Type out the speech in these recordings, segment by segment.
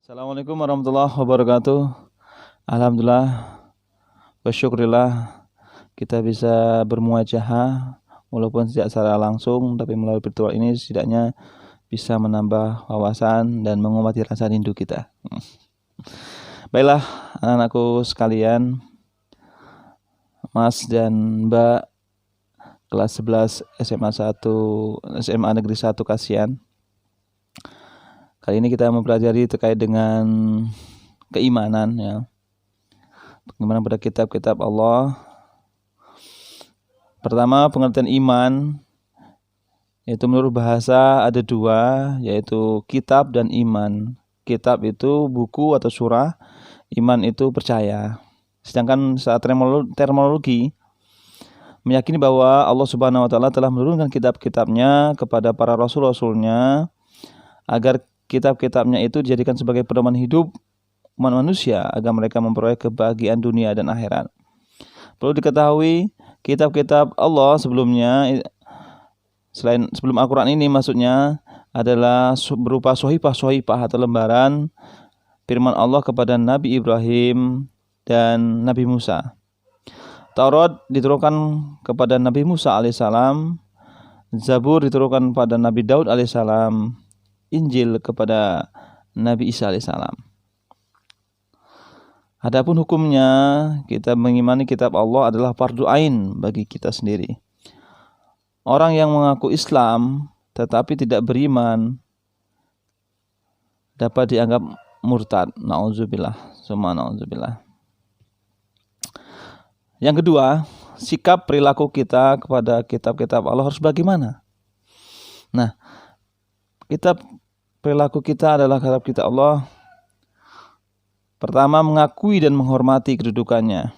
Assalamualaikum warahmatullahi wabarakatuh. Alhamdulillah wa syukrillah kita bisa bermuajahah walaupun tidak secara langsung, tapi melalui virtual ini setidaknya bisa menambah wawasan dan mengobati rasa rindu kita. Baiklah anak-anakku sekalian, Mas dan Mbak kelas 11 SMA Negeri 1 Kasihan. Kali ini kita mempelajari terkait dengan keimanan, ya. Bagaimana pada kitab-kitab Allah. Pertama, pengertian iman, yaitu menurut bahasa ada dua, yaitu kitab dan iman. Kitab itu buku atau surah, iman itu percaya. Sedangkan saat terminologi meyakini bahwa Allah Subhanahu wa taala telah menurunkan kitab-kitabnya kepada para rasul-rasulnya agar kitab-kitabnya itu dijadikan sebagai pedoman hidup umat manusia agar mereka memperoleh kebahagiaan dunia dan akhirat. Perlu diketahui, kitab-kitab Allah sebelumnya, sebelum Al-Quran ini maksudnya, adalah berupa sohifah atau lembaran firman Allah kepada Nabi Ibrahim dan Nabi Musa. Taurat diturunkan kepada Nabi Musa alaihissalam, Zabur diturunkan pada Nabi Daud alaihissalam, Injil kepada Nabi Isa alaihissalam. Adapun hukumnya, kita mengimani kitab Allah adalah fardu ain bagi kita sendiri. Orang yang mengaku Islam tetapi tidak beriman dapat dianggap murtad. Nauzubillah, summa nauzubillah. Yang kedua, sikap perilaku kita kepada kitab-kitab Allah harus bagaimana? Nah, perilaku kita adalah kitab Allah. Pertama, mengakui dan menghormati kedudukannya.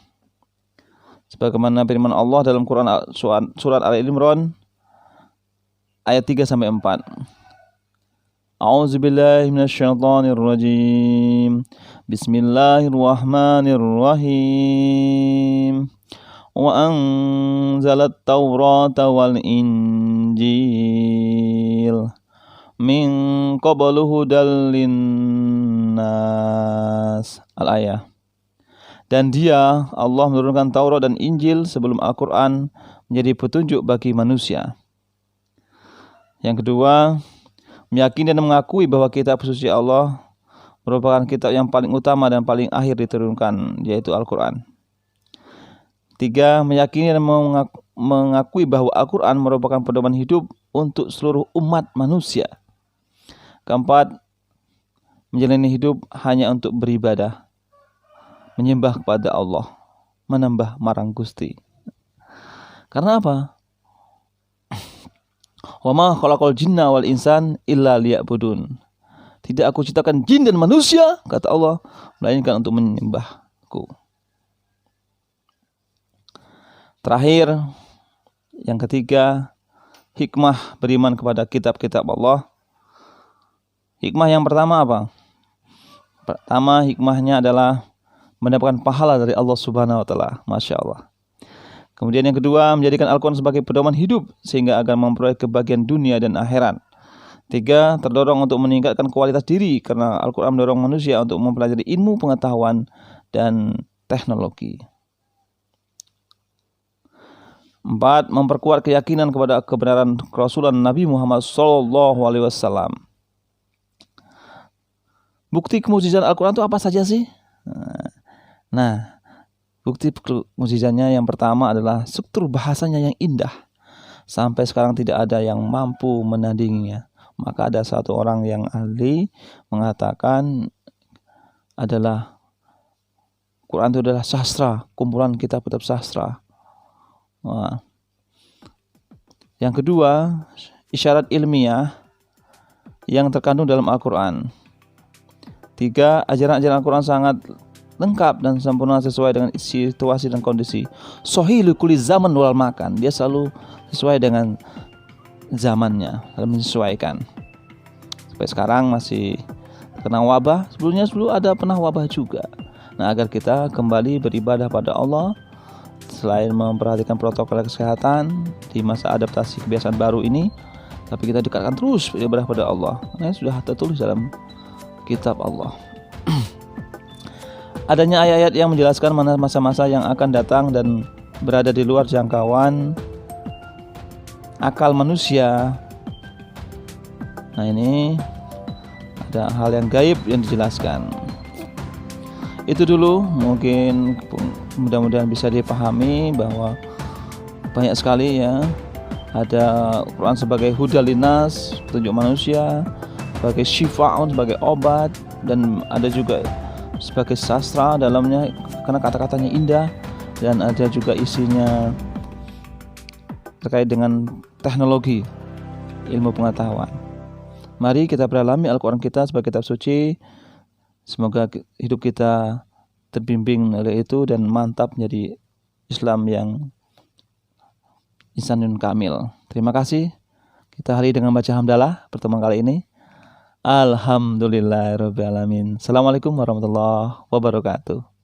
Sebagaimana firman Allah dalam Quran surat Al-Imran ayat 3-4. A'udzubillahi minasyaitonirrajim. Bismillahirrahmanirrahim. Wa anzalat Taurata wal Injil min qablu hudal linnas. Al-ayah. Dan dia, Allah menurunkan Taurat dan Injil sebelum Al-Quran menjadi petunjuk bagi manusia. Yang kedua, meyakini dan mengakui bahwa kitab suci Allah merupakan kitab yang paling utama dan paling akhir diturunkan, yaitu Al-Quran. Tiga, meyakini dan mengakui bahwa Al-Quran merupakan pedoman hidup untuk seluruh umat manusia. Keempat, menjalani hidup hanya untuk beribadah, menyembah kepada Allah, menambah marang Gusti. Karena apa? Wa ma khalaqal jinna wal insan illa liya'budun. Tidak aku ciptakan jin dan manusia, kata Allah, melainkan untuk menyembahku. Terakhir, yang ketiga, hikmah beriman kepada kitab-kitab Allah. Hikmah yang pertama apa? Pertama, hikmahnya adalah mendapatkan pahala dari Allah Subhanahu wa taala. Masya Allah. Kemudian yang kedua, menjadikan Al-Quran sebagai pedoman hidup sehingga agar memperoleh kebahagiaan dunia dan akhirat. Tiga, terdorong untuk meningkatkan kualitas diri karena Al-Quran mendorong manusia untuk mempelajari ilmu, pengetahuan, dan teknologi. Empat, memperkuat keyakinan kepada kebenaran kerasulan Nabi Muhammad SAW. Bukti kemujizatan Al-Quran itu apa saja sih? Nah, bukti mukjizatnya yang pertama adalah struktur bahasanya yang indah. Sampai sekarang tidak ada yang mampu menandinginya. Maka ada satu orang yang ahli mengatakan adalah Quran itu adalah sastra, kumpulan kitab-kitab sastra. Nah. Yang kedua, isyarat ilmiah yang terkandung dalam Al-Quran. Tiga, ajaran-ajaran Al-Quran sangat lengkap dan sempurna sesuai dengan situasi dan kondisi. Sahih likuli zaman wal makan. Dia selalu sesuai dengan zamannya, selalu menyesuaikan. Sampai sekarang masih terkena wabah. Sebelum ada pernah wabah juga. Nah, agar kita kembali beribadah pada Allah, selain memperhatikan protokol kesehatan di masa adaptasi kebiasaan baru ini, tapi kita dekatkan terus beribadah pada Allah. Ini sudah tertulis dalam kitab Allah. Adanya ayat-ayat yang menjelaskan masa-masa yang akan datang dan berada di luar jangkauan akal manusia. Nah, ini ada hal yang gaib yang dijelaskan. Itu dulu, mungkin mudah-mudahan bisa dipahami bahwa banyak sekali ya, ada Quran sebagai hudal linas, petunjuk manusia, sebagai syifa'un, sebagai obat, dan ada juga sebagai sastra dalamnya karena kata-katanya indah, dan ada juga isinya terkait dengan teknologi, ilmu pengetahuan. Mari kita berdalami Al-Quran kita sebagai kitab suci. Semoga hidup kita terbimbing oleh itu dan mantap menjadi Islam yang insanun kamil. Terima kasih. Kita hari dengan baca hamdalah pertemuan kali ini. Alhamdulillahirabbil alamin. Assalamualaikum warahmatullahi wabarakatuh.